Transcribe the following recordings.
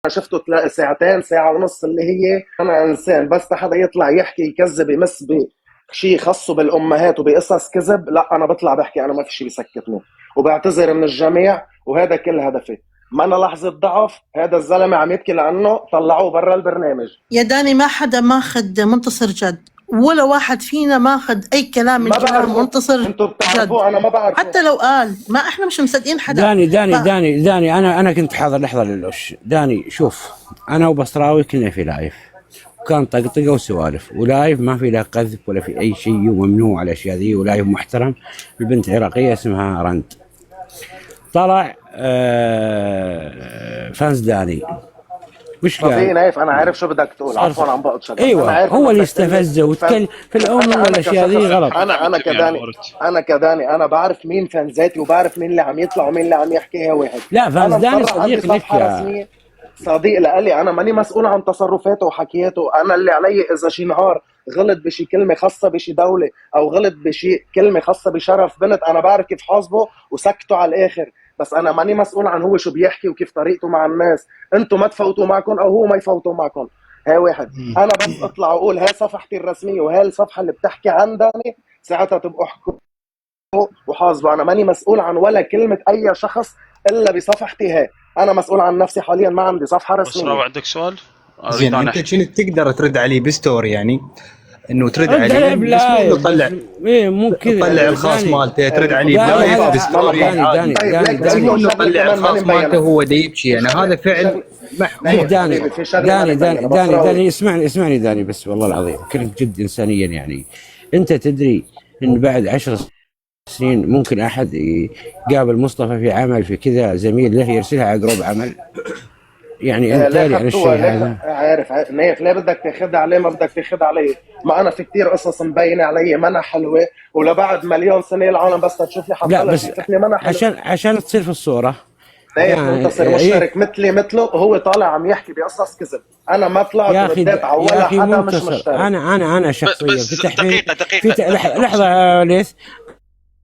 شفته ساعتين ساعة ونص، اللي هي أنا إنسان بس حدا يطلع يحكي يكذب يمس بشيء خاصه بالأمهات وبقصص كذب، لا أنا بطلع بحكي، أنا ما في شيء بيسكتني وبعتذر من الجميع، وهذا كل هدفي. ما أنا لحظة ضعف، هذا الزلمة عم يبكي لأنه طلعوه برا البرنامج. يا داني ما حدا ماخد منتصر جد، ولا واحد فينا ماخد أي كلام من كلام منتصر انتوا جد، بتعرفوا أنا ما بعرفه. حتى لو قال ما إحنا مش مصدقين حدا. داني أنا كنت حاضر لحظة للوش. داني شوف، أنا وبصراوي كنا في لايف، وكان طقطقة وسوالف، ولايف ما في لا قذف ولا في أي شيء، وممنوع على الأشياء ذي، ولايف محترم. البنت عراقية اسمها رند، طلع فانز داني مش قال نايف، انا عارف شو بدك تقول، عفوا عم بقطشك. ايوه هو اللي استفزه وتكلم في الام والاشياء ذي غلط. انا كداني انا بعرف مين فانزاتي، وبعرف مين اللي عم يطلع ومين اللي عم يحكي. واحد لا فانز داني صديق لك، صديق لإلي، انا ماني مسؤول عن تصرفاته وحكياته. انا اللي علي اذا شي نهار غلط بشي كلمه خاصه بشي دوله، او غلط بشي كلمه خاصه بشرف بنت، انا بعرف كيف حاسبه وسكته على الاخر. بس انا ماني مسؤول عن هو شو بيحكي وكيف طريقته مع الناس. انتم ما تفوتوا معكم او هو ما يفوتوا معكم، هاي واحد. انا بس اطلع واقول هاي صفحتي الرسميه وهاي الصفحه اللي بتحكي عن داني، ساعتها تبقوا احكوا وحاسبوا. انا ماني مسؤول عن ولا كلمه اي شخص الا بصفحتي هاي. انا مسؤول عن نفسي حاليا، ما عندي صفحه رسميه. بس لو عندك سؤال زين، انت شنو تقدر ترد عليه بستوري؟ يعني انه ترد عليه بلايف، تطلع مو كذا، تطلع الخاص مالته، ترد عليه بلايف بستوري. انه تطلع الخاص مالته هو يبكي، يعني هذا فعل محمود. داني اسمعني داني بس، والله العظيم كلمة جد انسانيا. يعني انت تدري ان بعد 10 سنين ممكن احد يقابل مصطفى في عمل، في كذا زميل له يرسلها على جروب عمل؟ يعني انت عن الشيء هذا عارف نايف ليه بدك تاخذها عليه؟ ما بدك تاخذها علي. ما انا في كتير قصص مبينه علي ما أنا حلوه، ولبعد مليون سنه العالم بس تشوف لي حلقه شفتني ما أنا حلوه عشان تصير في الصوره. نايف منتصر مشترك مثله هو طالع عم يحكي بقصص كذب. انا ما طلعت بدافع ولا حدا مش مشترك. انا شخصيا فتح دقيقه لحظه ليث،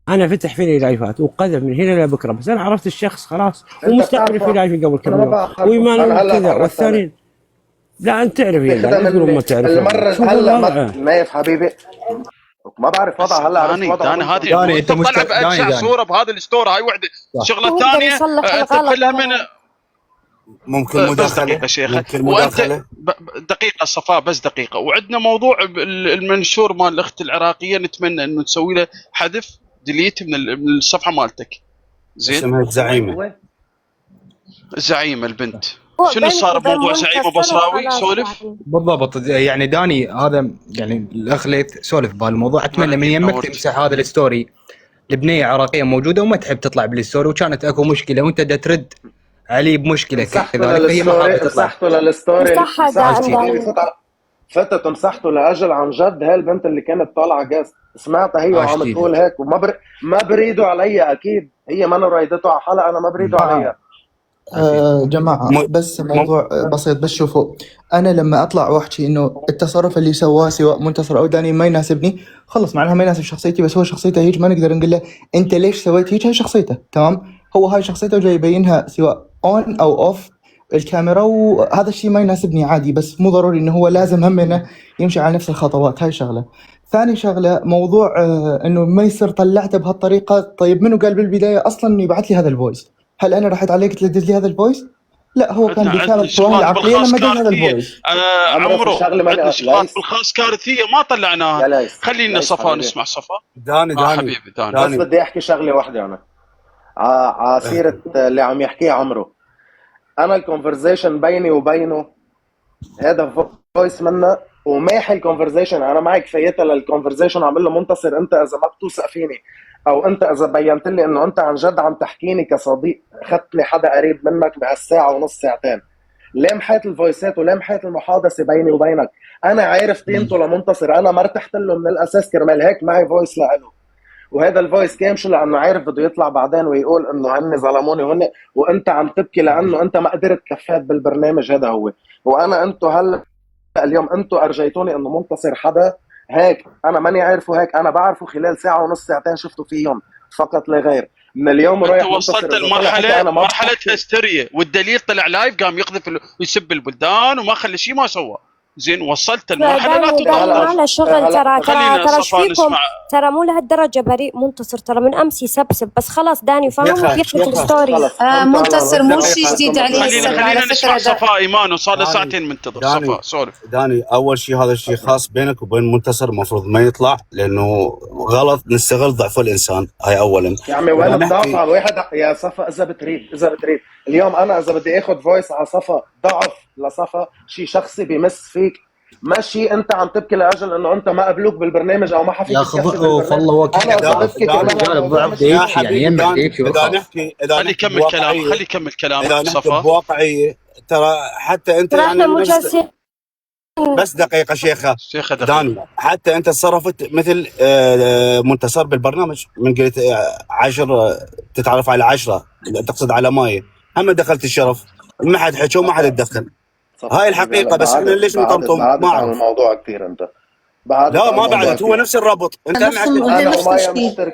انا فتح فيني لايفات وقذف من هنا لبكره، بس انا عرفت الشخص خلاص، ومستقبل في لايف قبل كم يوم، وايمان كذا، والثاني لا انت تعرف يقولون ما تعرف المره هلا نايف حبيبي ما بعرف وضع. هلا عرفت وضع داني انت طلع بأجزاء صوره بهذا الستور. هاي وحده شغله ثانيه تدخلها من ممكن مداخله دقيقه شيخ، وانت دقيقه صفاء بس دقيقه. وعندنا موضوع المنشور مال الاخت العراقيه، نتمنى انه تسوي له حذف ديليت من الصفحه مالتك. زين، اسمها الزعيمه البنت. شنو صار بموضوع زعيمه بصراوي؟ سولف بالضبط. يعني داني هذا يعني الاخ ليث سولف بهالموضوع. اتمنى من يمك تمسح هذا الستوري. البنيه عراقيه موجوده وما تحب تطلع بالستوري، وكانت اكو مشكله وانت دا ترد عليه بمشكله كذلك، هي ما حابه تطلع. مسحته للستوري، فتت مسحته لاجل عن جد هاي البنت اللي كانت طالعه جاز. سمعتها هي وعم تقول هيك، ما بريدوا علي. اكيد هي ما رايدته على حلقه، انا ما بريدوا عليها. جماعة بس موضوع بسيط. بس شوفوا، أنا لما أطلع وأحكي إنه التصرف اللي سواه سواء منتصر أو داني ما يناسبني، خلص معناها ما يناسب شخصيتي. بس هو شخصيته هيك، ما نقدر نقول له أنت ليش سويت هيك. هاي شخصيته تمام، هو هاي شخصيته وجاي يبينها سواء أون أو أوف الكاميرا، وهذا الشيء ما يناسبني عادي. بس مو ضروري إنه هو لازم هم إنه يمشي على نفس الخطوات. هاي شغلة. ثاني شغلة موضوع إنه ما يصير طلعته بهالطريقة. طيب منو قال بالبداية أصلاً إنه يبعث لي هذا الفويس؟ هل انا رحت عليك تدز لي هذا الفويس؟ لا، هو كان بكامل قواه العقليه لما دز هذا الفويس. عمرو عندنا شغلات بالخاص كارثيه ما طلعناها. خلينا صفاء نسمع صفاء. داني حبيبي بس بدي احكي شغله واحده. انا عسيره اللي عم يحكيه عمرو، انا الكونفرزيشن بيني وبينه هذا فويس منه وماحي الكونفرزيشن. انا معي كفايتها للكونفرزيشن. عامل له منتصر انت اذا ما بتوثق فيني، او انت اذا بينت لي انه انت عن جد عم تحكيني كصديق، اخذت لي حدا قريب منك بهالساعه ونص ساعتين، ليه محيت الفويسات وليه محيت المحادثه بيني وبينك؟ انا عارف قيمته لمنتصر، انا ما ارتحت له من الاساس كرمال هيك معي فويس له. وهذا الفويس كان شو؟ لانه عارف بده يطلع بعدين ويقول انه هن ظلموني وانت عم تبكي لانه انت ما قدرت كفيت بالبرنامج. هذا هو. وانا انتم هلا اليوم انتم ارجيتوني انه منتصر حدا هيك، انا ماني عارفه هيك. انا بعرفه خلال ساعه ونص ساعتين شفته فيهم فقط لا غير. من اليوم انت ورايح وصلت منتصر اذا طلع حكى انا ما مرحله بحكي. هستيريا، والدليل طلع لايف قام يقذف ويسب البلدان وما خلى شيء ما سوى. زين وصلت المرحله لا داني ما له شغل. ترى ايش فيكم؟ ترى مو لهالدرجه بريء منتصر، ترى من امس يسبسب بس خلاص داني فاهم بيحكي الستوري. منتصر مو شيء جديد عليه السب على نسمع فكره. صفاء ايمان وصار له ساعتين منتظر. صفاء سولف. داني اول شيء هذا الشيء خاص بينك وبين منتصر، المفروض ما يطلع لانه غلط نستغل ضعف الانسان. هاي اولا يا عمي وين الضعف على الواحد يا صفا؟ اذا بتريد اليوم انا اذا بدي اخذ فويس على صفا ضعف لصفا شيء شخصي بيمس فيك، ماشي انت عم تبكي لاجل انه انت ما قبلوك بالبرنامج او ما حفيك يا اخي والله وقت ضعف يعني يمك خلي يكمل كلام اذا نحكي صفا بواقعيه ترى حتى انت يعني بس دقيقه شيخه داني، حتى انت تصرفت مثل منتصر بالبرنامج من قلت 10 تتعرف على 10 تقصد على مايه، هم دخلت الشرف ما حد حكى وما حد تدخل. هاي الحقيقه بس احنا ليش نطمطم ما اعرف الموضوع كثير انت لا ما بعد هو نفس الربط. انت ما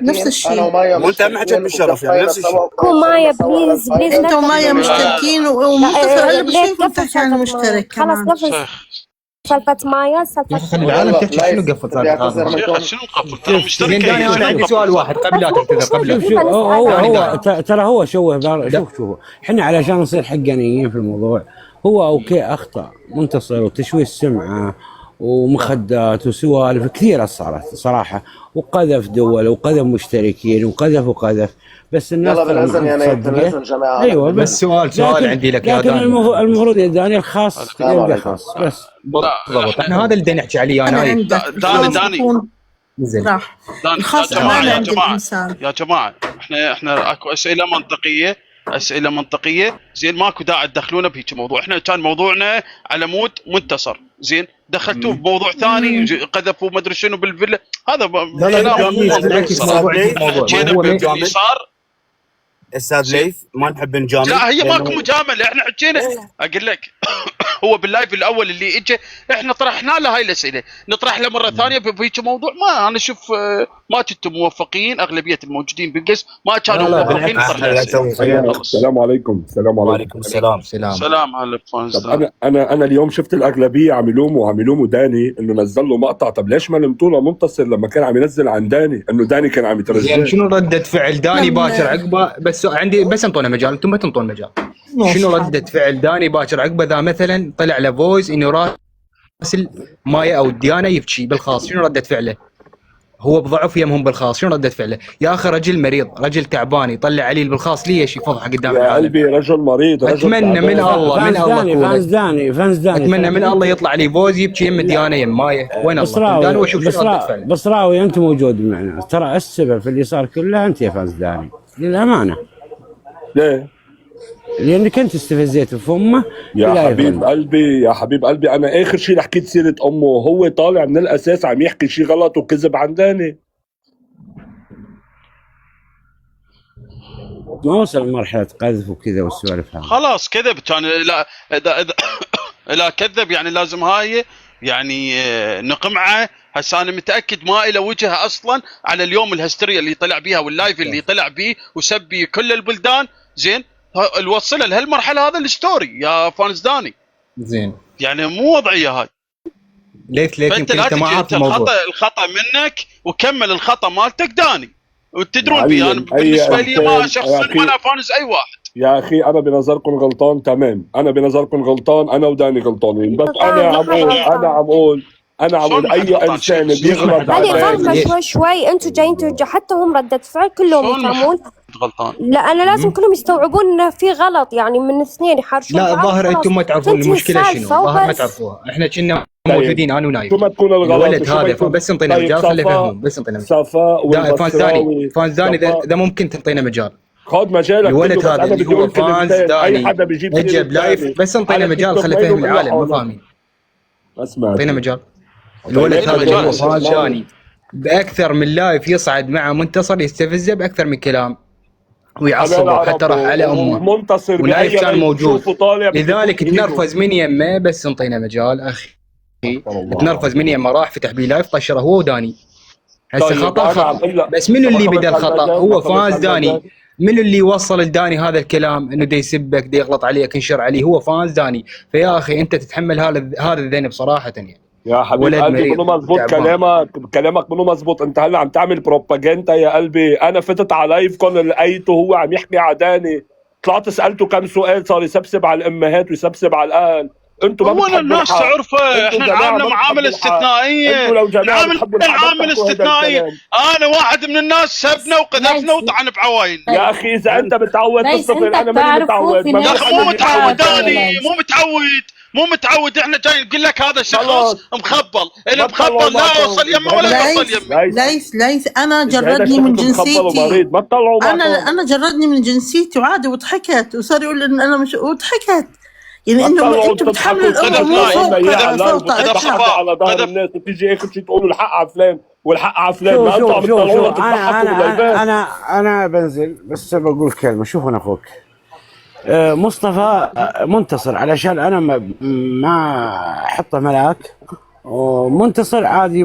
نفس الشيء وانت ما حكيت بالشرف يعني نفس الشيء. مايا بليز انت ومايا مشتركين ومنتصر هلا بشوفكم تحكي عن المشترك خلاص نفس سالفة مايا خلي العالم تحكي شنو قفل شنو مقفل؟ ترى مشترك. انا عندي سؤال واحد قبل لا تعتذر قبل هو ترى هو شوه شوف احنا علشان نصير حقانيين في الموضوع. هو اوكي اخطا منتصر وتشويه السمعه ومخدات وسوالف كثيره صارت صراحه، وقذف دول وقذف مشتركين وقذف بس الناس لازم جماعه. ايوه بس سؤال عندي لك يا داني. المفروض يا داني الخاص يبقى خاص بس بالضبط. احنا هذا اللي نحكي عليه انا. داني زين الخاص امانه عند الانسان. يا جماعه احنا اكو اسئله منطقيه زين، ماكو داعي تدخلونا بهيك موضوع. احنا كان موضوعنا على مود منتصر زين، دخلتوه بموضوع ثاني قذفوا ما ادري شنو بالفيلا. هذا بالعكس اللي صار. استاذ ليث ما نحب نجامل. لا هي ماكو مجامله، احنا حكينا اقول لك هو باللايف الاول اللي اجى احنا طرحنا له هاي الاسئله، نطرح له مره ثانيه بهيك موضوع. ما انا اشوف ما كنتم موفقين، اغلبيه الموجودين بالقس ما كانوا موفقين. السلام عليكم. وعليكم السلام. سلام على فانز. طب انا اليوم شفت الاغلبيه عم يلوموا داني انه نزل له مقطع. طب ليش ما لمتوا له منتصر لما كان عم ينزل عن داني انه داني كان عم يترجم؟ يعني شنو ردة فعل داني باكر عقبه؟ بس عندي بس انطونا مجال، انتم ما تنطون مجال. شنو ردة فعل داني باكر عقبه ذا مثلا طلع له فويس انه راسل مايا او ديانا يبكي بالخاص؟ شنو ردة فعله؟ هو بضعف يمهم بالخاص، شنو ردة فعله؟ يا اخي رجل مريض، رجل تعبان، يطلع علي بالخاص ليش يفضح قدام العالم؟ يا قلبي رجل مريض، اتمنى من الله فانز داني اتمنى من الله يطلع لي فوز يبكي يم ديانا يم مايا. وين الله؟ داني واشوف شو ردة فعله. بصراوي انت موجود معنا، ترى السبب في اللي صار كله انت يا فانز داني للامانه. ليه؟ لانك انت استفزيت بفمه. يا حبيب قلبي انا اخر شيء حكيت سيره امه، هو طالع من الاساس عم يحكي شيء غلط وكذب عن داني. ما وصل لمرحله قذف وكذا والسوالف هذه. خلاص كذب كان. لا لا كذب يعني لازم هاي يعني نقمعه. هسه انا متاكد ما له وجهه اصلا على اليوم الهستيريا اللي طلع بيها واللايف اللي طلع بيه وسبي كل البلدان زين. الوصله لهالمرحله هذا الستوري يا فانز داني زين، يعني مو وضعيه هاي. ليش انت ما عرفت الخطا منك وكمل الخطا مالتك داني وتدرون بي. انا بالنسبه لي ما شخصيا ولا فانز اي واحد. يا اخي انا بنظركم غلطان تمام، انا بنظركم غلطان، انا وداني غلطانين، بس انا عم اقول اي انسان بيغلط عليه فاهمه شوي. انتم جايين توجهوا حتى هم ردة فعل كلهم يفهمون غلطان. لا انا لازم كلهم يستوعبون انه في غلط يعني من اثنين يحرشون. لا الظاهر انتم ما تعرفون المشكله شنو، الظاهر ما تعرفوها. احنا كنا موجودين انا ونايف. شو ما تكون الغلط الولد هذا بس انطينا مجال خليه يفهمون. بس انطينا مجال. صفاء فانز داني اذا ممكن تنطينا مجال. خذ مجالك. الولد هذا اللي هو فانز داني اجى بلايف بس انطينا مجال خليه يفهم العالم ما فاهمين. اسمع انطينا مجال. الولد هذا اللي هو فانز داني باكثر من لايف يصعد مع منتصر يستفزه باكثر من كلام ويعصبه حتى راح على امه. منتصر ولايف كان موجود لذلك تنرفز من يمه بس انطينا مجال اخي. تنرفز من يمه راح فتح بي لايف طشره هو وداني. هسه خطا بس منو اللي بدا الخطا؟ هو فانز داني من اللي وصل لداني هذا الكلام انه دا يسبك دا يغلط عليك ينشر عليه؟ هو فانز داني. فيا اخي انت تتحمل هذا الذنب صراحه يعني. يا حبيبي قلبي منو مزبوط كلامك منو مزبوط. انت هلا عم تعمل بروباغندا يا قلبي. انا فتت على لايفكم لقيته هو عم يحكي على داني، طلعت سالته كم سؤال صار يسبسب على الامهات ويسبسب على الاهل. انتم ما بتحبوا الناس تعرفوا احنا نعامله معامله استثنائيه. انتم لو جماعه بتحبوا معامله استثنائيه. انا واحد من الناس سبنا وقذفنا وطعن بعواين. يا اخي اذا انت متعود تصطفل انا ماني متعود. يا اخي مو متعود داني، مو متعود. احنا جاي نقول لك هذا الشخص مخبل، اللي مخبل لا وصل يمه ولا يوصل يمه. ليس انا جردني من جنسيتي. انا جردني من جنسيتي وعادي وضحكت وصار يقول ان انا مش وضحكت. يعني انه انتم بتحملوا الامور فوق طاقتها على ظهر الناس وتيجي اخر شيء تقولوا الحق على فلان والحق على فلان. ما انتم عم تطلعونا تضحكوا. انا بنزل بس بقول كلمه. شوف انا اخوك مصطفى منتصر علشان انا ما احطه ملاك. ومنتصر عادي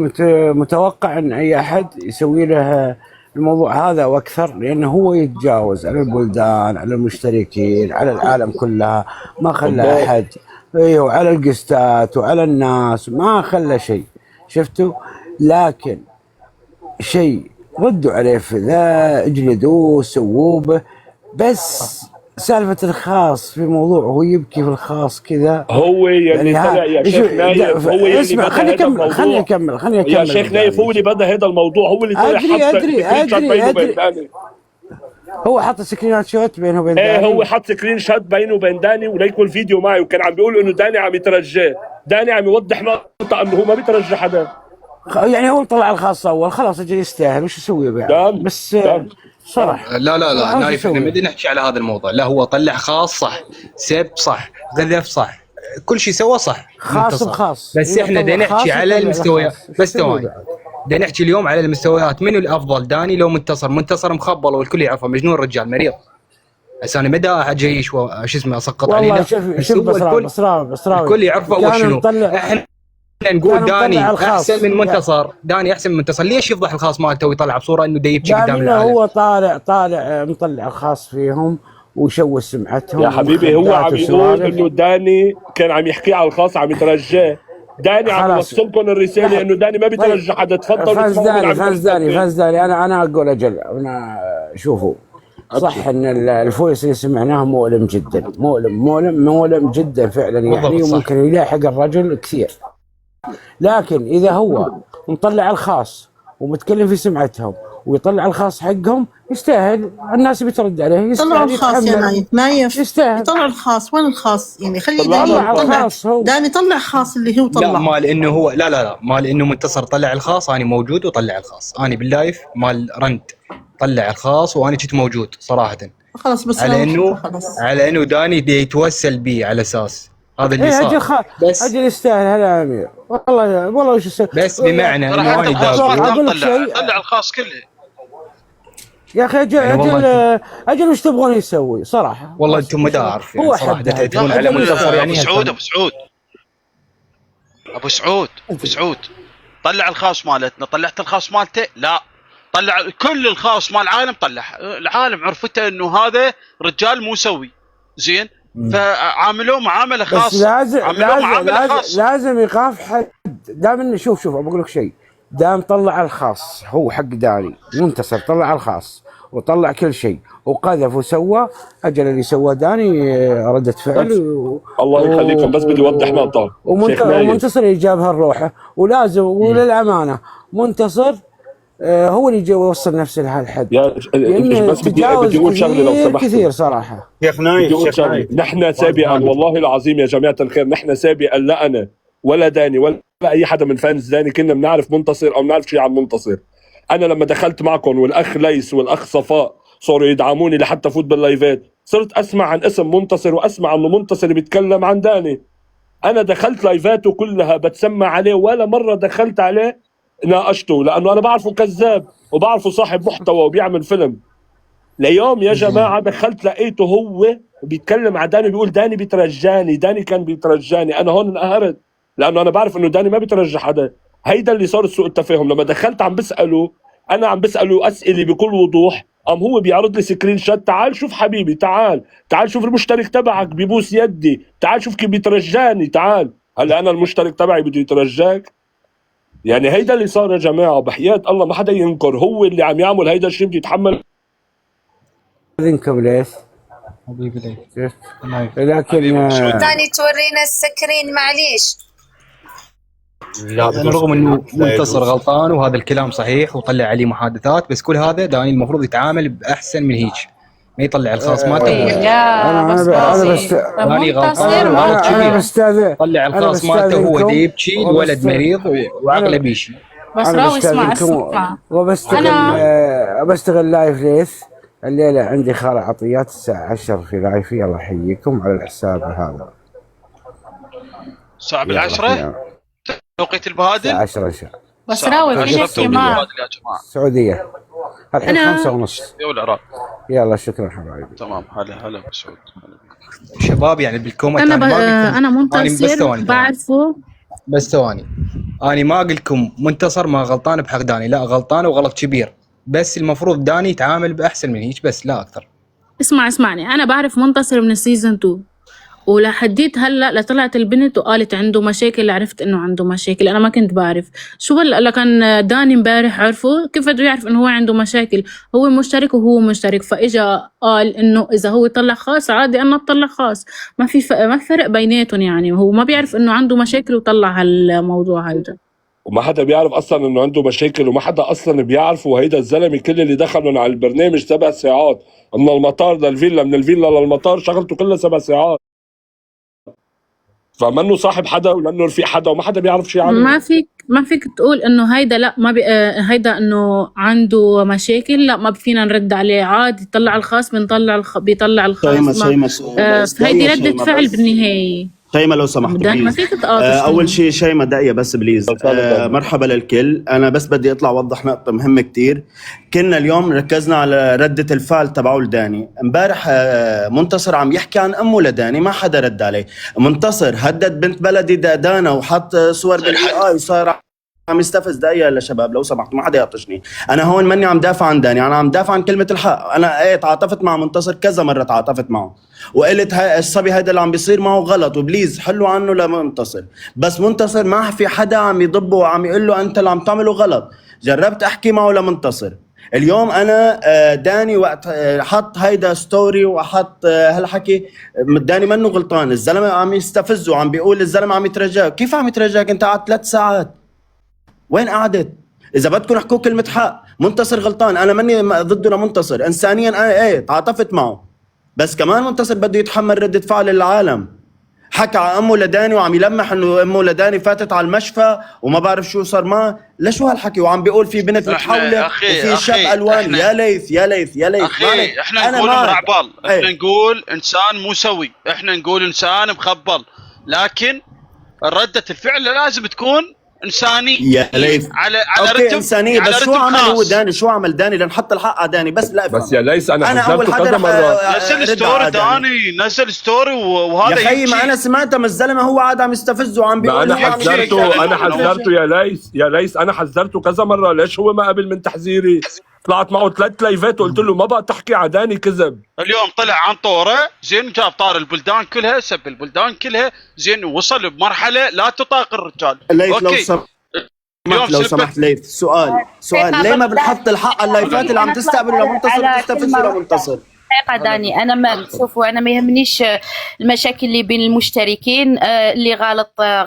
متوقع ان اي احد يسوي له الموضوع هذا واكثر، لانه هو يتجاوز على البلدان، على المشتركين، على العالم كلها، ما خلى احد. ايوه، وعلى القستات وعلى الناس ما خلى شيء. شفتوا؟ لكن شيء ردوا عليه في ذا، اجلدوه سووه به. بس سالفة الخاص في موضوع هو يبكي في الخاص كذا. هو يعني طلع يا شيخ نايف. هو اسمع خليني اكمل يا شيخ نايف. هو اللي بدا هذا الموضوع. هو اللي طلع أدري. هو حط سكرين شوت بينه وبين داني. هو حط سكرين شوت بينه وبين داني وليكوا الفيديو معي، وكان عم بيقول انه داني عم يترجاه. داني عم يوضح نقطة انه هو ما بيترجى حدا. يعني هو طلع الخاص اول خلاص اجى يستاهل. وش يسوي يعني؟ بس صراحة لا نايف احنا ما بدنا نحكي على هذا الموضوع. لا هو طلع خاص صح، سب صح، غذف صح، كل شيء سوى صح، خاص بخاص. بس احنا بدنا نحكي على المستويات. بس ثواني بدنا نحكي اليوم على المستويات. منو الافضل داني لو منتصر مخبل والكل يعرفه مجنون رجال مريض. بس انا مدى اجي شو اسمه اسقط عليه. والله شوف بصراوي الكل يعرفه اول شنو. احنا نقول داني احسن من منتصر. داني احسن من منتصر. ليش يفضح الخاص مالته ويطلع بصوره انه دا يبكي قدام العالم؟ هو طالع مطلع الخاص فيهم وشوه سمعتهم. يا حبيبي هو عم يقول انه داني كان عم يحكي على الخاص عم يترجاه. داني عم يوصلكم الرساله انه داني ما بيترجى حدا. تفضلوا فانز داني انا اقول اجل. انا شوفوا صح ان الفويس اللي سمعناه مؤلم جدا، مؤلم جدا فعلا يعني. وممكن يلاحق الرجل كثير. لكن اذا هو مطلع الخاص ومتكلم في سمعتهم ويطلع الخاص حقهم يستاهل. الناس بترد عليه. يستاهل. طلع الخاص يا نايف يستاهل. طلع الخاص. وين الخاص يعني؟ خليه داني طلع خاص اللي هو طلع. لا مال انه هو لا مال انه منتصر طلع الخاص. انا موجود وطلع الخاص. انا باللايف مال رند طلع الخاص وانا كنت موجود صراحه. خلاص بس على انه داني دي يتوسل بي على اساس هذا اللي صار. بس اجل يستاهل هذا امير. والله وش يسوي. بس بمعنى انه انا طلع الخاص كله. يا اخي اجل وش تبغون يسوي صراحه؟ والله انتم ما اعرف يعني صراحه تعتمدون على منتصر. يعني ابو سعود طلع الخاص مالتنا. طلعت الخاص مالته؟ لا، طلع كل الخاص مال العالم. طلع العالم عرفته انه هذا رجال مو سوي زين. فعاملوه معامله خاصه. لازم يخاف حد. دام شوف بقول لك شيء. دام طلع الخاص هو حق داني منتصر، طلع الخاص وطلع كل شيء وقذف وسوى. اجل اللي سوى داني ردة فعل. الله يخليكم. بس بدي اوضح نقطه. ومنتصر يجابها الروحه. ولازم وللامانه منتصر هو اللي يوصل نفسه لهالحد. بس بدي اقول شغله لو سمحت كثير صراحه. شيخ نايف نحن سابقا والله العظيم يا جماعه الخير، نحن سابقا لا انا ولا داني ولا اي حدا من فانز داني كنا بنعرف منتصر او بنعرف شيء عن منتصر. انا لما دخلت معكم والاخ ليس والاخ صفاء صاروا يدعموني لحتى فوت باللايفات، صرت اسمع عن اسم منتصر واسمع انه منتصر بيتكلم عن داني. انا دخلت لايفاته كلها بتسمع عليه، ولا مره دخلت عليه ناقشته، لانه انا بعرفه كذاب وبعرفه صاحب محتوى وبيعمل فيلم. ليوم يا جماعه دخلت لقيته هو بيتكلم عن داني، بيقول داني بيترجاني، داني كان بيترجاني. انا هون انقهرت لانه انا بعرف انه داني ما بيترجى حدا. هيدا اللي صار سوء التفاهم. لما دخلت عم بساله، انا عم بساله اسئله بكل وضوح، هو بيعرض لي سكرين شات، تعال شوف حبيبي، تعال شوف المشترك تبعك بيبوس يدي، تعال شوف كيف بيترجاني، تعال. هلا انا المشترك تبعي بده يترجاك؟ يعني هيدا اللي صار يا جماعه، بحياة الله ما حدا ينكر، هو اللي عم يعمل هيدا الشيء بده يتحمل. اذنكم ليش؟ حبيبي ليه؟ لكن ثاني تورينا السكرين معليش. يعني رغم انه منتصر غلطان وهذا الكلام صحيح وطلع عليه محادثات، بس كل هذا داني المفروض يتعامل باحسن من هيك، ما يطلع الخاص مالته. داني غلطان غلط كبير، طلع الخاص مالته وهو يبكي، الولد مريض وعقله بيشي. بس راوي اسمع وبستغل لايف ليس الليله عندي خالة عطيات الساعه 10 في لايفي، الله يحييكم على الحساب هذا. الساعة بالعشرة توقيت البهادل 10 شهر. بس راوي في ناس كمان السعوديه الحين 5:30 والعراق. يلا شكرا حبايبي. تمام. هلا بسعود. شباب يعني بالكومنت انا منتصر بعرفه، بس ثواني، انا ما اقول لكم منتصر ما غلطان بحق داني، لا غلطان وغلط كبير، بس المفروض داني يتعامل باحسن من هيك، بس لا اكثر. اسمعني، انا بعرف منتصر من السيزون 2 ولحديت هلا لطلعت البنت وقالت عنده مشاكل، عرفت انه عنده مشاكل. انا ما كنت بعرف شو هلا كان داني امبارح عرفه كيف بده يعرف انه هو عنده مشاكل؟ هو مشترك وهو مشترك، فاجا قال انه اذا هو يطلع خاص عادي انا اطلع خاص، ما في فرق بيناتهم. يعني هو ما بيعرف انه عنده مشاكل وطلع هالموضوع هيدا، وما حدا بيعرف اصلا انه عنده مشاكل، وما حدا اصلا بيعرف. وهيدا الزلمه كل اللي دخلوا على البرنامج 7 ساعات من المطار للفيلا، من الفيلا للمطار، شغلته كلها 7 ساعات. فمنه صاحب حدا ومنه رفيق حدا وما حدا بيعرف شيء عنه. ما فيك تقول انه هيدا لا ما هيدا انه عنده مشاكل، لا ما فينا نرد عليه عادي. يطلع الخاص بيطلع الخاص. هيدي ردة فعل بالنهاية. شيماء لو سمحت ما فيك تقاطع. اول شيء شيماء دقيقه بس بليز. مرحبا للكل. انا بس بدي اطلع اوضح نقطه مهمه كتير. كنا اليوم ركزنا على رده الفعل تبعه لداني. امبارح منتصر عم يحكي عن امه لداني، ما حدا رد عليه. منتصر هدد بنت بلدي دانا وحط صور بالاي وصار عم يستفز. دقيقه لشباب لو سمحتوا، ما حدا يقطشني. انا هون ماني عم دافع عن داني، انا عم دافع عن كلمه الحق. انا تعاطفت مع منتصر كذا مره، تعاطفت معه وقلت الصبي هذا اللي عم بيصير معه غلط وبليز حلوا عنه لمنتصر. بس منتصر ما في حدا عم يضبه وعم يقول له انت اللي عم تعمله غلط. جربت احكي معه لمنتصر. اليوم انا داني وقت حط هيدا ستوري وحط هالحكي، داني منه غلطان. الزلمه عم يستفزه وعم بيقول الزلمه عم يترجاك. كيف عم يترجاك؟ انت قعدت 3 ساعات وين قعدت؟ اذا بدكم احكوا كلمه حق. منتصر غلطان، انا ماني ضده لمنتصر انسانيا، انا تعاطفت معه، بس كمان منتصر بده يتحمل رده فعل العالم. حكى على امه لداني وعم يلمح انه امه لداني فاتت على المشفى وما بعرف شو صار معه. لشو هالحكي؟ وعم بيقول في بنت متحوله وفي شاب الوان. يا ليث اخي احنا نقول مرعبال، احنا نقول انسان مو سوي، احنا نقول انسان مخبل، لكن ردة الفعل لازم تكون انساني. يا ليث على اوكي انسانيه. بس شو عمل هو داني؟ شو عمل داني لنحط الحق على داني؟ بس لا بس يا ليث انا حذرته كذا مره. نزل ستوري داني، نزل ستوري وهذا يا خيي ما انا سمعته من الزلمه هو قاعد عم يستفزه وعم بيقول انا حذرته يا ليث انا حذرته كذا مره. ليش هو ما قبل من تحذيري؟ طلعت معه 3 لايفات وقلت له ما بقى تحكي على داني كذب. اليوم طلع عن طوره زين، جاب طار البلدان كلها، سب البلدان كلها زين، وصل بمرحله لا تطاق الرجال. لو سمحت ليث، سؤال ليه ما بنحط الحق على اللايفات اللي عم تستقبلوا لمنتصر وتستفزوا لمنتصر؟ حقيقة داني أنا ما شوفوا، أنا ما يهمنيش المشاكل اللي بين المشتركين، اللي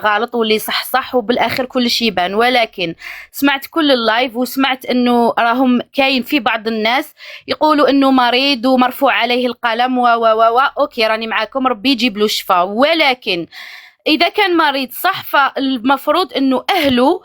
غلط واللي صح وبالآخر كل شيء يبان. ولكن سمعت كل اللايف وسمعت إنه راهم كاين في بعض الناس يقولوا إنه مريض ومرفوع عليه القلم أوكي راني معاكم، ربي يجيب له الشفاء. ولكن إذا كان مريض صح فالمفروض إنه أهله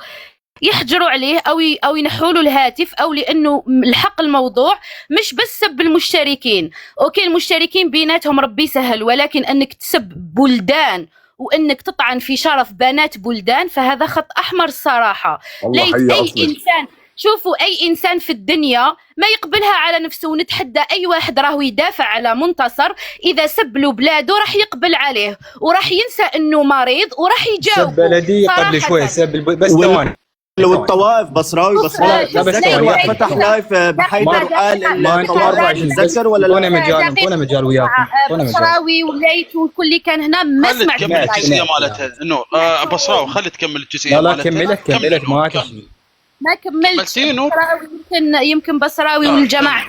يحجروا عليه او ينحوا له الهاتف، او لانه الحق الموضوع مش بس سب المشتركين. اوكي المشتركين بيناتهم ربي يسهل، ولكن انك تسب بلدان وانك تطعن في شرف بنات بلدان فهذا خط احمر الصراحه. ليت اي انسان، شوفوا اي انسان في الدنيا ما يقبلها على نفسه، ونتحدى اي واحد راهو يدافع على منتصر اذا سب له بلاده راح يقبل عليه وراح ينسى انه مريض وراح يجاوب. سب بلدي قبل شوي سب بس ثواني والطوائف بصراوي تذكر وقت فتح لايف بحيث قال الطوائف تتذكر ولا لا؟ اعطونا مجال وياكم. بصراوي وليت والكل اللي كان هنا ما سمعت كمل الجزئيه مالتها انه بصراوي خلي تكمل الجزئيه مالتها. لا كملت ما كملت. يمكن بصراوي والجماعة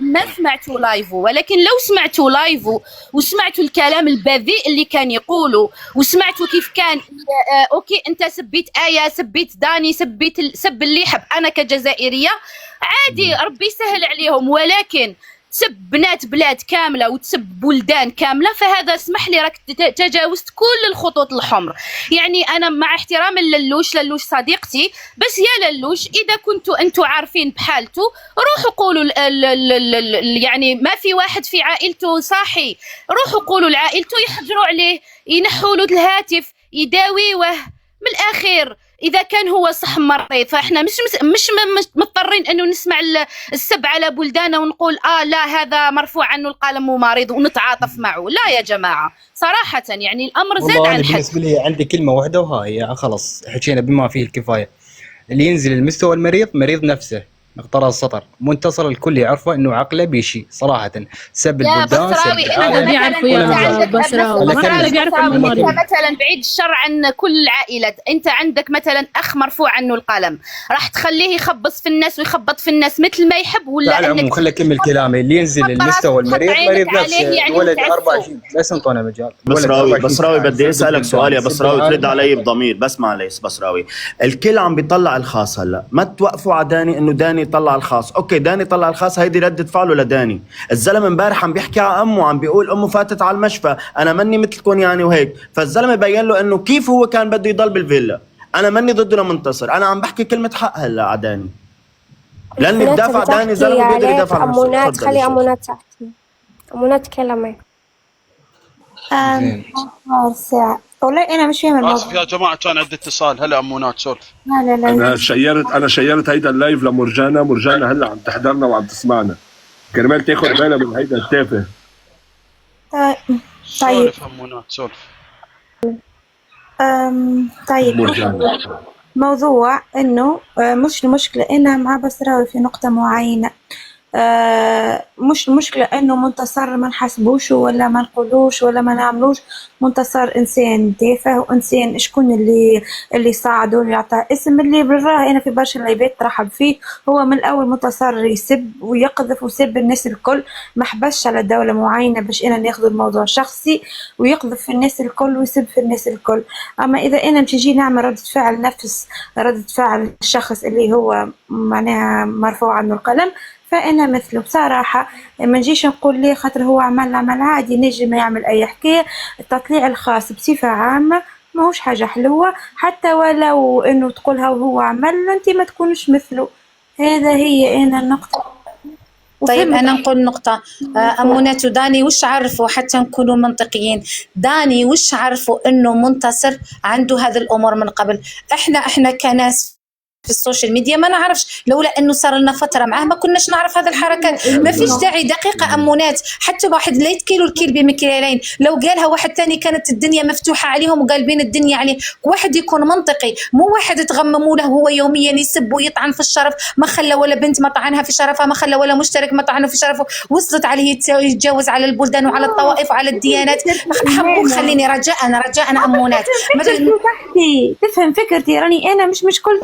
ما سمعتوا لايفه، ولكن لو سمعتوا لايفه وسمعتوا الكلام البذيء اللي كان يقوله وسمعتوا كيف كان اوكي انت سبيت آية، سبيت داني، سب اللي يحب. انا كجزائرية عادي ربي يسهل عليهم، ولكن تسب بنات بلاد كامله وتسب بلدان كامله، فهذا اسمح لي راك تجاوزت كل الخطوط الحمر. يعني انا مع احترام للوش صديقتي، بس يا للوش اذا كنتوا انتوا عارفين بحالته روحوا قولوا يعني ما في واحد في عائلته صاحي، روحوا قولوا لعائلته يحجروا عليه، ينحوا له الهاتف، يداويوه من الاخير. اذا كان هو صح مريض، فاحنا مش مضطرين انه نسمع السب على بلدانه ونقول لا هذا مرفوع عنه القلم ومريض ونتعاطف معه. لا يا جماعه صراحه يعني الامر زاد عن الحد. بالنسبه لي عندي كلمه واحده وهاي خلص حكينا بما فيه الكفايه. اللي ينزل المستوى المريض مريض نفسه، مقترى السطر منتصر الكل يعرفه انه عقله بيشي صراحه. سب البلدان هذا بيعرفوا يا بصراوي مثلا بعيد الشر عن كل العائلات، انت عندك مثلا اخ مرفوع عنه القلم، راح تخليه يخبص في الناس ويخبط في الناس مثل ما يحب ولا انك خلي اكمل كلامي. اللي ينزل المستوى المريض مريض نفسه. يعني ولد 24 بس انطونا مجال. بصراوي بدي اسالك سؤال يا بصراوي ترد علي بضمير بس معليش. بصراوي الكل عم بيطلع الخاص، هلا ما توقفوا على داني انه داني طلع الخاص. اوكي داني طلع الخاص، هيدي ردة فعله لداني. الزلمه امبارح عم بيحكي على امه، عم بيقول امه فاتت على المشفى، انا مني مثلكم يعني وهيك. فالزلمه بين له انه كيف هو كان بده يضل بالفيلا. انا مني ضده لمنتصر، انا عم بحكي كلمه حق هلا على داني، لاني بدافع داني زلمه بيقدر يدافع عن نفسه. خلي امونات تحكي. امونات تكلمي. ساعة والله انا مش فاهمه الموضوع. اسف يا جماعه كان عندي اتصال. هلا امونات سولف. لا انا شيرت هيدا اللايف لمرجانة هلا عم تحضرنا وعم تسمعنا، كرمال تاخذ بالها من هيدا التافه. طيب سولف امونات سولف. طيب موضوع انه مش المشكله انا مع بصراوي في نقطه معينه. مش المشكلة انه منتصر ما نحاسبوش ولا ما نقولوش ولا ما نعملوش. منتصر انسان تافه وانسان شكون اللي صاعده اللي عطاه اسم اللي بالراه. انا في برشا لايفات ترحب فيه. هو من الاول منتصر يسب ويقذف ويسب الناس الكل، ما حبش على دولة معينة باش انا ناخذ الموضوع شخصي ويقذف في الناس الكل ويسب في الناس الكل. اما اذا انا مش نجي نعمل ردة فعل نفس ردة فعل الشخص اللي هو معناها مرفوع عنه القلم، فأنا مثله بصراحة. ما نجيش نقول ليه خاطر هو عمل عادي، نجم يعمل أي حكاية. التطليع الخاص بصفة عامة ماهوش حاجة حلوة، حتى ولو إنه تقولها وهو عمل أنت ما تكونش مثله. هذا هي أنا النقطة. طيب أنا نقول نقطة. أمونات وداني وش عرفوا حتى نكونوا منطقيين؟ داني وش عرفوا إنه منتصر عنده هذه الأمور من قبل؟ إحنا كناس في السوشيال ميديا ما نعرفش، لولا انه صار لنا فتره معاه ما كناش نعرف هذه الحركات. ما فيش داعي دقيقه امونات حتى واحد لا يتكيلوا الكيل بمكيالين. لو قالها واحد ثاني كانت الدنيا مفتوحه عليهم وقالبين الدنيا عليه. واحد يكون منطقي، مو واحد تغمموا له هو يوميا يسب ويطعن في الشرف. ما خلى ولا بنت ما طعنها في شرفها، ما خلى ولا مشترك ما طعنه في شرفه. وصلت عليه يتجاوز على البلدان وعلى الطوائف وعلى الديانات. حبوك خليني رجاء امونات تفهم فكرتي. راني انا مش كل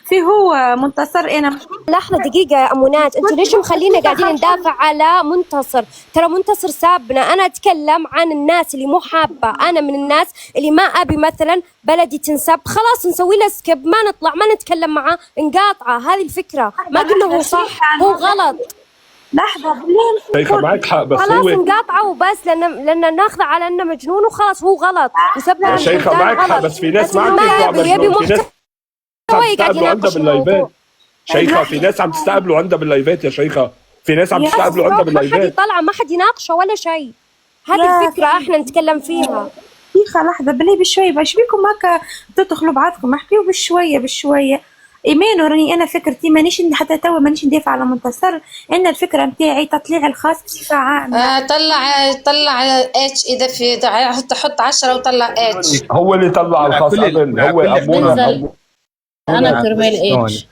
في هو منتصر. انا لحظه دقيقه يا امونات، انتوا ليش مخلينا قاعدين ندافع على منتصر؟ ترى منتصر سابنا. انا اتكلم عن الناس اللي مو حابه. انا من الناس اللي ما ابي مثلا بلدي تنسب، خلاص نسوي له سكيب، ما نطلع ما نتكلم معاه، نقاطعه. هذه الفكره. ما قلنا هو صح هو غلط. لحظه شيخة معك حق، بس خلاص نقاطعه وبس، لان ناخذه على انه مجنون وخلاص هو غلط وسبنا. شيخة معك حق، بس في ناس ما عم تطلع تستقبلوا عندها باللايفات. شيخة في ناس عم تستقبلوا عندها باللايفات يا شيخة، في ناس عم تستقبلوا عندها باللايفات. ما حد يطلع، ما حد يناقشه ولا شيء. هذه الفكرة احنا نتكلم فيها. دقيقة لحظة بالله بشوية، باش بيكم هكا تدخلوا بعضكم، احكيوا بشوية. ايمان وراني انا فكرتي مانيش حتى توا مانيش ندافع على منتصر. انا الفكره نتاعي تطليع الخاص بصفه عامه. طلع اتش اذا في حط 10 وطلع اتش. هو اللي طلع الخاص قبل. هو انا كرمال اتش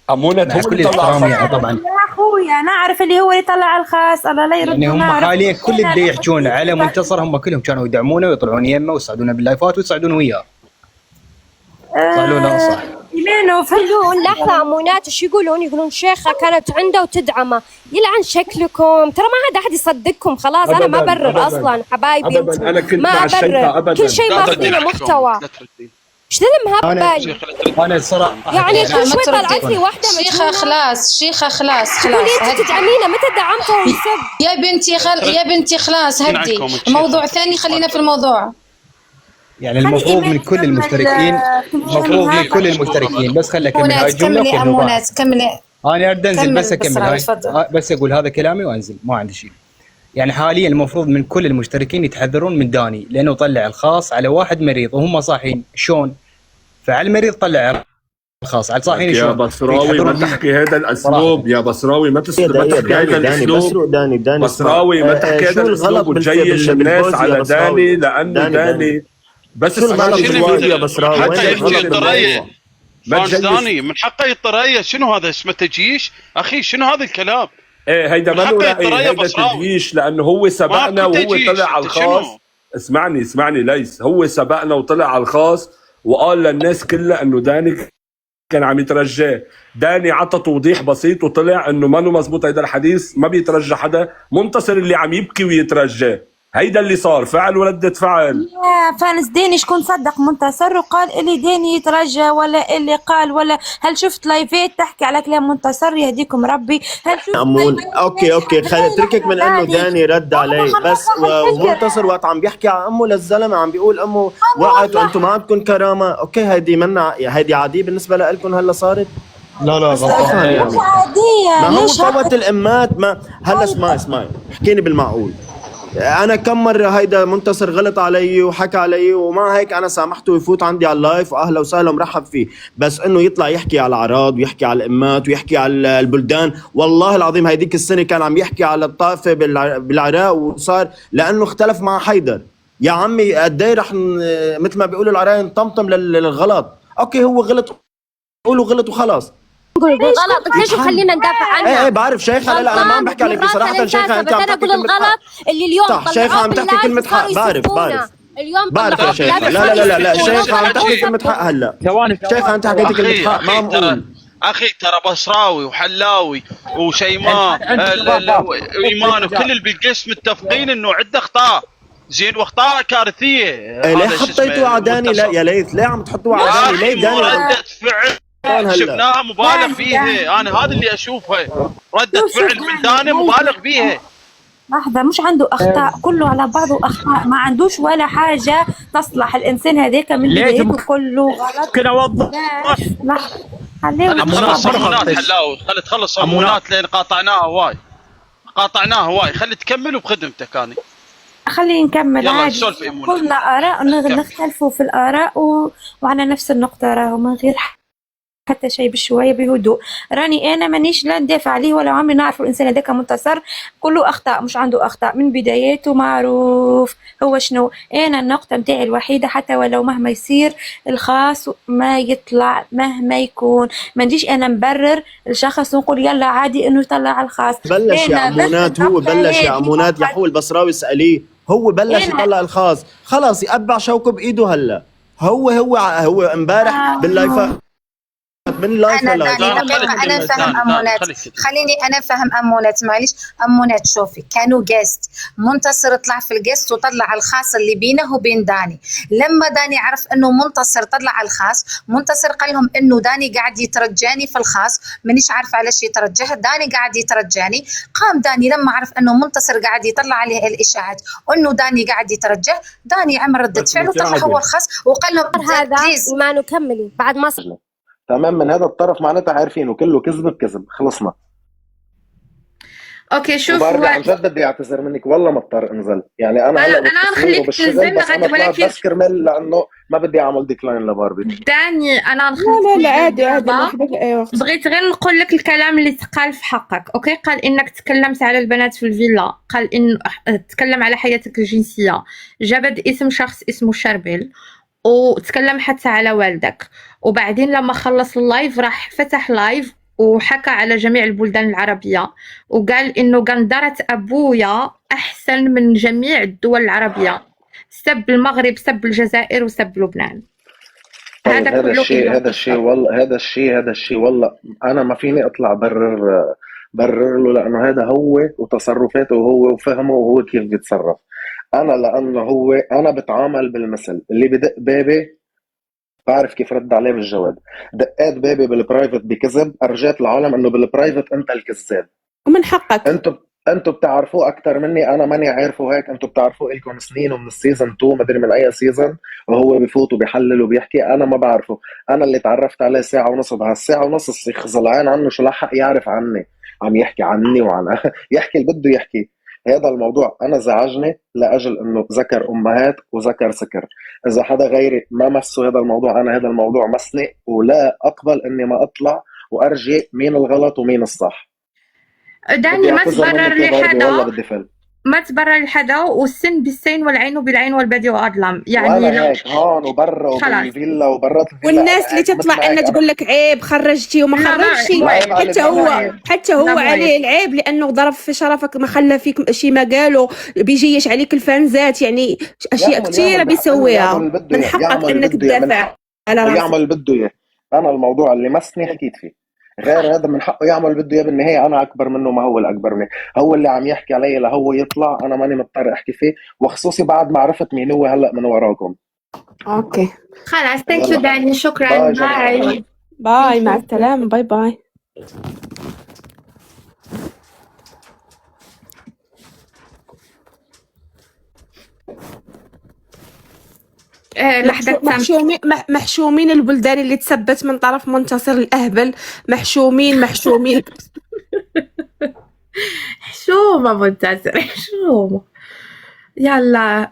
امونة مع هو كل اللي طلع احترامي صح. طبعا يا اخويا نعرف اللي هو اللي طلع الخاص، الله لا يرد. يعني هم حاليا كل اللي يحجون على منتصر هم كلهم كانوا يدعمونه ويطلعون يمه ويصعدونه باللايفات ويصعدون وياه. صح ولا لا صح؟ يقولون لحظة أمونات ايش يقولون؟ يقولون شيخة كانت عنده وتدعمه. يلعن شكلكم، ترى ما عاد أحد يصدقكم خلاص. أنا ما أبداً، أبرر أبداً. أصلا حبايبي ابدا انتم. انا كنت ما مع الشيخة أبرر ابدا. كل شيء ماخذينه محتوى. ايش ذا المهبل؟ انا الصراحه يعني كل شوي طلعت لي واحدة شيخة خلاص شيخة خلاص تقولي خلاص انت تدعمينه، متى دعمته ويسب؟ يا بنتي خلاص هدي. موضوع ثاني، خلينا في الموضوع. يعني المفروض من كل المشتركين، المفروض من كل المشتركين، بس خليك اكمل هاي الجمله كملي أمونات كملي. انا اريد انزل بس اكمل بسرعة، هاي تفضل. بس اقول هذا كلامي وانزل ما عندي شيء. يعني حاليا المفروض من كل المشتركين يتحذرون من داني، لانه طلع الخاص على واحد مريض وهم صاحيين شلون؟ فعلى المريض طلع الخاص على صاحيين يا شلون؟ بصراوي ما تحكي هذا الاسلوب، يا بصراوي ما تحكي هذا الاسلوب. داني بصراوي ما تحكي هذا الاسلوب وتجيش الناس على داني لانه داني بس اسمعني يا بصراوي. حتى يطريه ما داني من حقه يطريه. شنو هذا اسمه تجيش؟ اخي شنو هذا الكلام؟ ايه هيدا ما هيدا تجيش، لانه هو سبقنا وهو طلع على الخاص. اسمعني ليس هو سبقنا وطلع على الخاص وقال للناس كلها انه داني كان عم يترجاه. داني عطى توضيح بسيط وطلع انه ما مزبوط هيدا الحديث، ما بيترجى حدا. منتصر اللي عم يبكي ويترجاه، هيدا اللي صار فعل وردة فعل. يا فانس ديني شكون صدق منتصر وقال اللي ديني يترجى، ولا اللي قال، ولا هل شفت لايفات تحكي على كلام منتصر؟ يهديكم ربي. هل شفت اوكي خلي اتركك من انه داني رد عليه بس. ومنتصر وقت عم بيحكي عن امه للزلمه عم بيقول امه وقعت وانتم ما عندكم كرامه. اوكي هيدي منا، هيدي عاديه بالنسبه لكم هلا صارت؟ لا غلطان. عادية. ما هو فوت الامات. ما هلا اسمعي احكيني بالمعقول. انا كم مره هيدا منتصر غلط علي وحكى علي ومع هيك انا سامحته ويفوت عندي على اللايف واهلا وسهلا مرحب فيه. بس انه يطلع يحكي على الاعراض ويحكي على الامات ويحكي على البلدان، والله العظيم هيديك السنه كان عم يحكي على الطائفه بالعراق وصار لانه اختلف مع حيدر. يا عمي قد ايه رح مثل ما بيقولوا العراق نطمطم للغلط. اوكي هو غلط، قولوا غلط وخلاص. غلط ليش خلينا ندافع عنه؟ ايه بعرف شيخه. لا انا ما عم بحكي عليك صراحه شيخه. انت عم تحكي كلمه الغلط اللي اليوم صح. شيخه عم تحكي كلمه حق. بعرف اليوم بعرف يا شيخه. لا شيخه عم تحكي كلمه حق. هلا شيخه انت حكيت كلمه حق ما بقول. اخي ترى بصراوي وحلاوي وشيماء وايمان وكل اللي بالقسم متفقين انه عنده اخطاء زين واخطاء كارثيه. ليه حطيتوا على داني؟ لا يا ليث ليه عم تحطوه على داني؟ ليه داني ردة فعل شفناها مبالغ فيها. انا هذا اللي اشوفه ردة فعل من داني مبالغ فيها. لحظة، مش عنده أخطاء، كله على بعضه أخطاء، ما عندوش ولا حاجة تصلح. الإنسان هذاك من بدايته كله غلط. كده اوضح. لحظة خلي تخلص امونات حلاوي، خلي تخلص امونات لين قاطعناها هواي. خلي تكمل وبخدمتك. انا خلينا نكمل عادي. كلنا كلنا آراء نختلفوا في الآراء وعلى نفس النقطة راهو من غير حتى شيء بشوية بهدوء. راني أنا مانيش لا ندافع عليه ولا عمري نعرف الإنسان هذاك منتصر كله أخطاء، مش عنده أخطاء من بداياته معروف هو شنو. أنا النقطة متاعي الوحيدة حتى ولو مهما يصير الخاص ما يطلع مهما يكون، ما نجيش أنا مبرر الشخص ونقول يلا عادي إنه يطلع الخاص. بلش يا عمونات، هو بلش يا عمونات يحول بصراوي اسأليه. هو بلش يطلع الخاص خلاص يقبع شوكه بإيده. هلا هو امبارح باللايفات من لايف انا فاهم امونات. خليني انا فاهم امونات معليش. امونات شوفي كانوا جيست، منتصر طلع في الجيست وطلع الخاص اللي بينه وبين داني. لما داني عرف انه منتصر طلع الخاص، منتصر قال لهم انه داني قاعد يترجاني في الخاص، مانيش عارفه علاش يترجاه. داني قاعد يترجاني. قام داني لما عرف انه منتصر قاعد يطلع عليه الاشاعات وانه داني قاعد يترجاه، داني عمل رده فعل وطلع هو الخاص وقال لهم هذا ما نكملي بعد ما صرنا تمام من هذا الطرف معناتها عارفينه كله كذب بكذب. خلصنا. اوكي شوف وبرجع عن جد بدي اعتذر منك والله ما اضطر انزل. يعني انا هلا نخليك تنزل لغايه ولكن بس كرمال لانه ما بدي اعمل ديكلاين لباربي. داني انا لا عادي بغيت غير نقول لك الكلام اللي تقال في حقك. اوكي قال انك تكلمت على البنات في الفيلا، قال انه تكلم على حياتك الجنسيه، جبد اسم شخص اسمه شربل وتكلم حتى على والدك، وبعدين لما خلص اللايف راح فتح لايف وحكى على جميع البلدان العربية، وقال إنه قنطرة أبويا أحسن من جميع الدول العربية، سب المغرب، سب الجزائر، وسب لبنان. طيب هذا كله هذا الشيء والله انا ما فيني اطلع برر له، لانه هذا هو وتصرفاته وهو وفهمه وهو كيف بيتصرف. انا لانه هو انا بتعامل بالمثل، اللي بدق بابي بعرف كيف رد عليه بالجواب. دقات بابي بالبرايفت بكذب، ارجعت العالم انه بالبرايفت انت الكذاب، ومن حقك. انتوا بتعرفوه اكثر مني، انا ماني عارفه هيك. انتوا بتعرفوه لكم سنين، ومن السيزون 2 مدري من اي سيزون وهو بفوت وبيحلل وبيحكي. انا ما بعرفه، انا اللي تعرفت عليه ساعه ونص، بهالساعه ونص يخزلعان عنه شو لحق يعرف عني، عم يحكي عني وعن يحكي اللي بده يحكي. هذا الموضوع انا زعجني لاجل انه ذكر امهات وذكر سكر. اذا حدا غيري ما مسه هذا الموضوع، انا هذا الموضوع مسني، ولا اقبل اني ما اطلع وارجع مين الغلط ومين الصح. داني ما تبرر لحدا، ما تبرر لحدا، والسن بالسين والعين بالعين والبدي وأظلم. يعني وانا هيك هون وبرا وبالفيلا وبرات الفيلا، والناس اللي تطلع انها تقول لك عيب خرجتي وما خرجتي، حتى هو عليه العيب لانه ضرب في شرفك، ما خلى فيك شي، ما قالوا بيجيش عليك الفانزات، يعني اشياء كثيره بيسويها. من حقك انك تدافع على راسك، يعمل بده اياه. انا الموضوع اللي مسني حكيت فيه، غير هذا من حقه يعمل بده اياه. بالنهايه انا اكبر منه، ما هو الاكبر مني، هو اللي عم يحكي علي لهو يطلع، انا ماني مضطر احكي فيه، وخصوصي بعد ما عرفت مين هو هلا من وراكم. اوكي خلاص، ثانك يو داني، شكرا، باي باي، مع السلامه، باي باي. محشومين البلدان اللي تثبت من طرف منتصر الأهبل، محشومين حشومة منتصر، حشومة. يلا